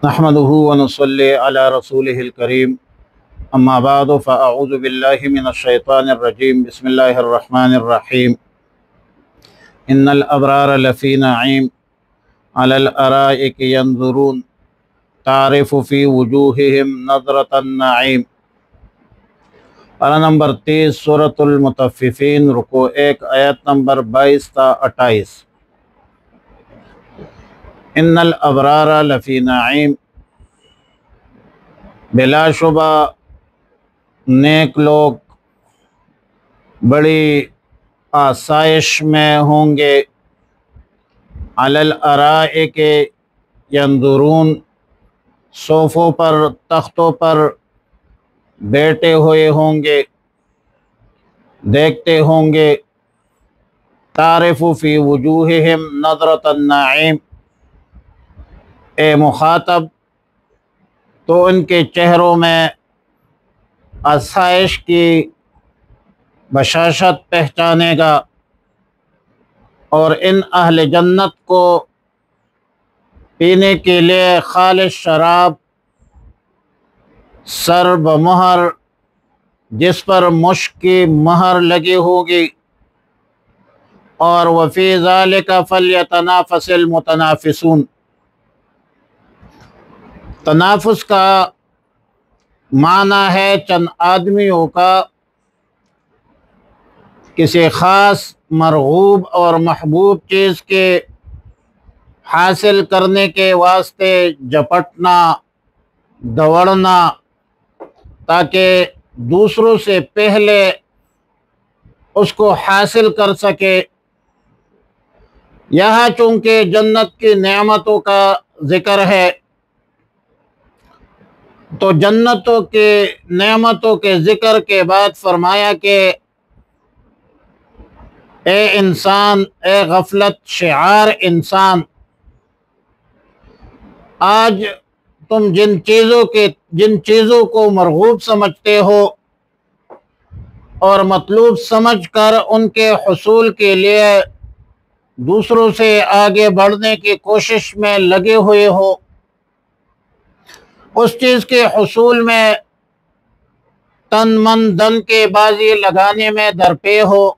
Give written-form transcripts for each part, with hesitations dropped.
نحمده ونصلي على رسوله الكريم اما بعد فاعوذ بالله من الشيطان الرجيم بسم الله الرحمن الرحيم ان الابرار لفي نعيم على الارائك ينظرون تعرف في وجوههم نظرة النعيم۔ پارہ نمبر 30 سورۃ المطففین، رکوع 1 آیت نمبر 22 تا 28۔ ان الابرار لفی نعیم، بلا شبہ نیک لوگ بڑی آسائش میں ہوں گے۔ علی الارائک ینظرون، صوفوں پر، تختوں پر بیٹھے ہوئے ہوں گے، دیکھتے ہوں گے۔ تعرف فی وجوہہم نظرۃ النعیم، اے مخاطب تو ان کے چہروں میں آسائش کی بشاشت پہچانے گا، اور ان اہل جنت کو پینے کے لیے خالص شراب سر بمہر، جس پر مشک کی مہر لگی ہوگی، اور وفی ذالک فلیتنافس المتنافسون۔ تنافس کا معنی ہے چند آدمیوں کا کسی خاص مرغوب اور محبوب چیز کے حاصل کرنے کے واسطے جپٹنا، دوڑنا، تاکہ دوسروں سے پہلے اس کو حاصل کر سکے۔ یہاں چونکہ جنت کی نعمتوں کا ذکر ہے، تو جنتوں کے نعمتوں کے ذکر کے بعد فرمایا کہ اے انسان، اے غفلت شعار انسان، آج تم جن چیزوں کو مرغوب سمجھتے ہو اور مطلوب سمجھ کر ان کے حصول کے لیے دوسروں سے آگے بڑھنے کی کوشش میں لگے ہوئے ہو، اس چیز کے حصول میں تن من دن کے بازی لگانے میں درپے ہو۔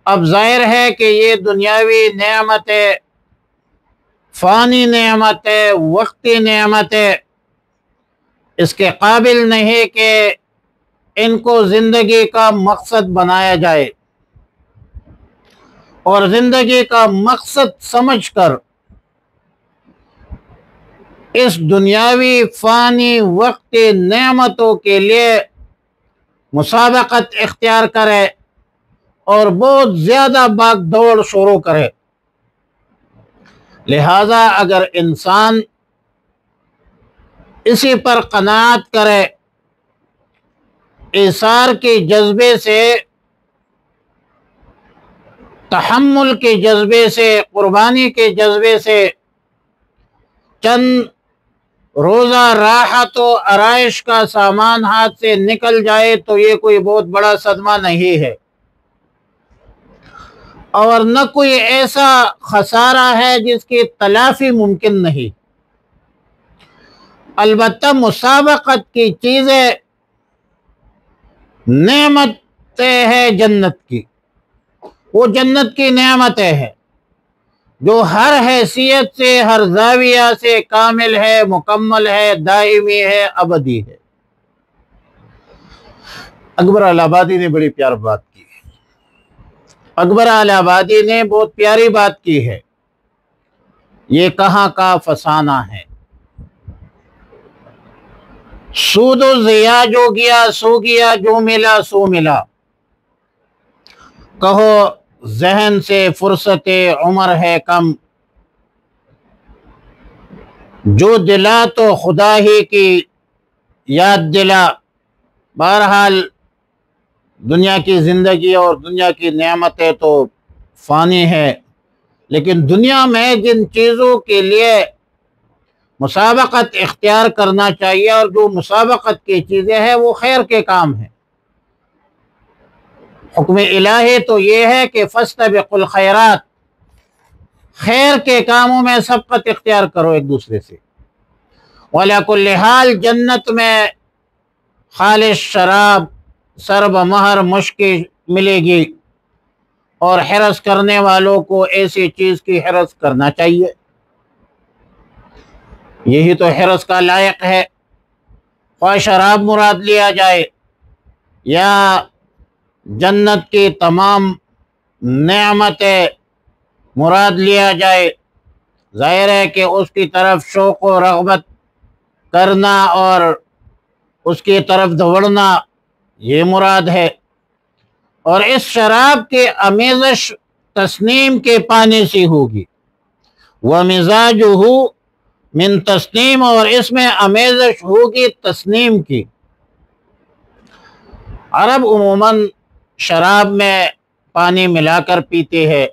اب ظاہر ہے کہ یہ دنیاوی نعمت ہے، فانی نعمت ہے، وقتی نعمت ہے، اس کے قابل نہیں کہ ان کو زندگی کا مقصد بنایا جائے، اور زندگی کا مقصد سمجھ کر اس دنیاوی فانی وقتی نعمتوں کے لیے مسابقت اختیار کرے اور بہت زیادہ بھاگ دوڑ شروع کرے۔ لہذا اگر انسان اسی پر قناعت کرے، ایثار کے جذبے سے، تحمل کے جذبے سے، قربانی کے جذبے سے چند روزہ راحت و آرائش کا سامان ہاتھ سے نکل جائے تو یہ کوئی بہت بڑا صدمہ نہیں ہے، اور نہ کوئی ایسا خسارہ ہے جس کی تلافی ممکن نہیں۔ البتہ مسابقت کی چیزیں نعمتیں ہیں جنت کی، وہ جنت کی نعمتیں ہیں جو ہر حیثیت سے، ہر زاویہ سے کامل ہے، مکمل ہے، دائمی ہے، ابدی ہے۔ اکبر الہ آبادی نے بڑی پیار بات کی ہے، اکبر الہ آبادی نے بہت پیاری بات کی ہے۔ یہ کہاں کا فسانہ ہے، سود و ضیاء جو گیا سو گیا، جو ملا سو ملا۔ کہو ذہن سے فرصت عمر ہے کم، جو دلا تو خدا ہی کی یاد دلا۔ بہرحال دنیا کی زندگی اور دنیا کی نعمتیں تو فانی ہے، لیکن دنیا میں جن چیزوں کے لیے مسابقت اختیار کرنا چاہیے اور جو مسابقت کی چیزیں ہیں وہ خیر کے کام ہیں۔ حکم الہی تو یہ ہے کہ فاستبقوا الخیرات، خیر کے کاموں میں سبقت اختیار کرو ایک دوسرے سے۔ وعلی کل حال جنت میں خالص شراب سرب مہر مشکی ملے گی، اور حرص کرنے والوں کو ایسی چیز کی حرص کرنا چاہیے، یہی تو حرص کا لائق ہے۔ خواہ شراب مراد لیا جائے یا جنت کی تمام نعمتیں مراد لیا جائے، ظاہر ہے کہ اس کی طرف شوق و رغبت کرنا اور اس کی طرف دوڑنا یہ مراد ہے۔ اور اس شراب کی آمیزش تسنیم کے پانی سے ہوگی، وَمِزَاجُهُ من تسنیم، اور اس میں آمیزش ہوگی تسنیم کی۔ عرب عموماً شراب میں پانی ملا کر پیتے ہیں،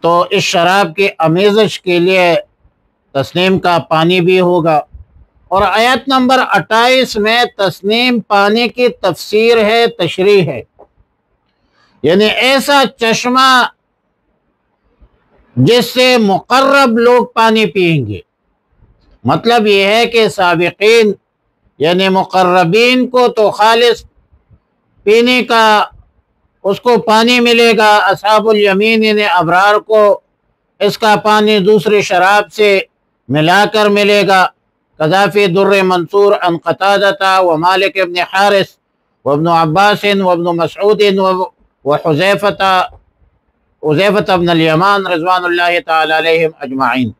تو اس شراب کی آمیزش کے لیے تسنیم کا پانی بھی ہوگا۔ اور آیت نمبر 28 میں تسنیم پانی کی تفسیر ہے، تشریح ہے، یعنی ایسا چشمہ جس سے مقرب لوگ پانی پئیں گے۔ مطلب یہ ہے کہ سابقین یعنی مقربین کو تو خالص پینے کا اس کو پانی ملے گا، اصحاب الیمین یعنی ابرار کو اس کا پانی دوسری شراب سے ملا کر ملے گا۔ قذافی در منصور عن قتادہ ومالک ابن حارث وابن عباس وابن مسعود وحذیفۃ بن الیمان رضوان اللہ تعالی علیہم اجمعین۔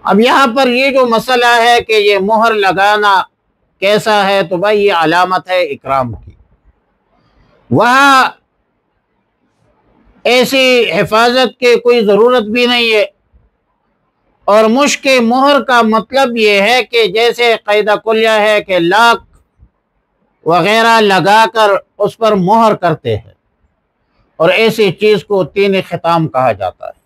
اب یہاں پر یہ جو مسئلہ ہے کہ یہ مہر لگانا کیسا ہے، تو بھائی یہ علامت ہے اکرام کی۔ وہاں ایسی حفاظت کی کوئی ضرورت بھی نہیں ہے، اور مشک مہر کا مطلب یہ ہے کہ جیسے قاعدہ کلیہ ہے کہ لاک وغیرہ لگا کر اس پر مہر کرتے ہیں، اور ایسی چیز کو تین ختام کہا جاتا ہے۔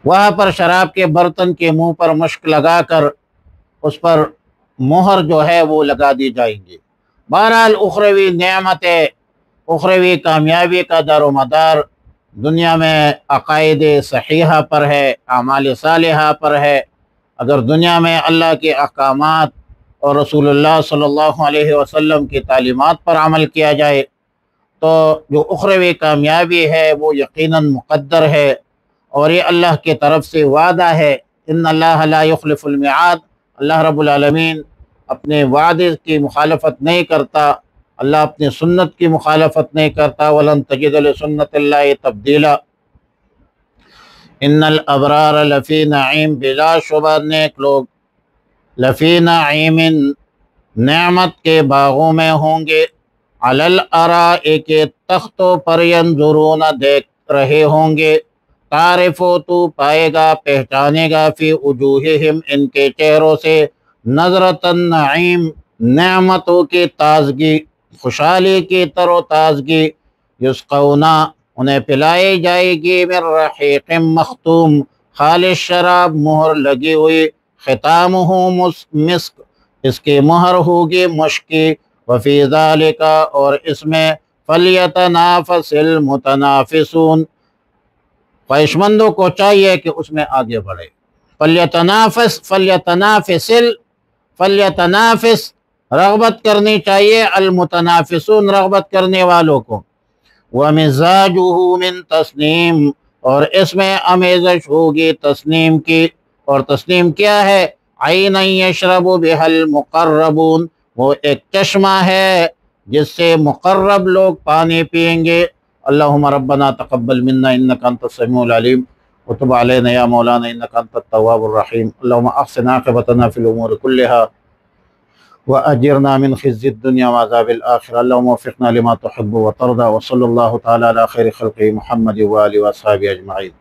وہاں پر شراب کے برتن کے منہ پر مشک لگا کر اس پر مہر جو ہے وہ لگا دی جائیں گی۔ بہرحال اخروی نعمتیں، اخروی کامیابی کا دار و مدار دنیا میں عقائد صحیحہ پر ہے، اعمال صالحہ پر ہے۔ اگر دنیا میں اللہ کے احکامات اور رسول اللہ صلی اللہ علیہ وسلم کی تعلیمات پر عمل کیا جائے تو جو اخروی کامیابی ہے وہ یقیناً مقدر ہے، اور یہ اللہ کی طرف سے وعدہ ہے۔ ان اللہ لا یخلف المیعاد، اللہ رب العالمین اپنے وعدے کی مخالفت نہیں کرتا، اللہ اپنی سنت کی مخالفت نہیں کرتا۔ وَلَن تَجِدَ لِسُنَّتِ اللَّهِ تَبْدِيلًا۔ ان الابرار لفی نعیم، بلا شبہ نیک لوگ لفی نعیم نعمت کے باغوں میں ہوں گے، علی الارائک تختوں پر ینظرون دیکھ رہے ہوں گے، تعرف تو پائے گا پہچانے گا فی وجوہہم ان کے چہروں سے، نظرۃ النعیم نعمتوں کی تازگی، خوشحالی کی تر و تازگی، یسقونا انہیں پلائی جائے گی من رحیق مختوم خالص شراب مہر لگی ہوئی، ختامہ مسک اس کی مہر ہوگی مشکی، وفی ذالک اور اس میں فلیتنافس المتنافسون خواہشمندوں کو چاہیے کہ اس میں آگے بڑھے۔ فلیتنافس رغبت کرنی چاہیے، المتنافسون رغبت کرنے والوں کو۔ وَمِزَاجُهُ مِن تسنیم اور اس میں آمیزش ہوگی تسنیم کی، اور تسنیم کیا ہے؟ عَيْنًا يَشْرَبُ بِهَا الْمُقَرَّبُونَ، وہ ایک چشمہ ہے جس سے مقرب لوگ پانی پئیں گے۔ اللہم ربنا تقبل منا انکا انت السمیع العلیم وتب علینا یا مولانا انکا انت التواب الرحیم۔ اللہم احسن عاقبتنا فی الامور کلہا وأجرنا من خزي الدنيا وعذاب الآخرة، اللهم وفقنا لما تحب وترضى، وصلى الله تعالى على خير خلقه محمد وآله وأصحابه أجمعين۔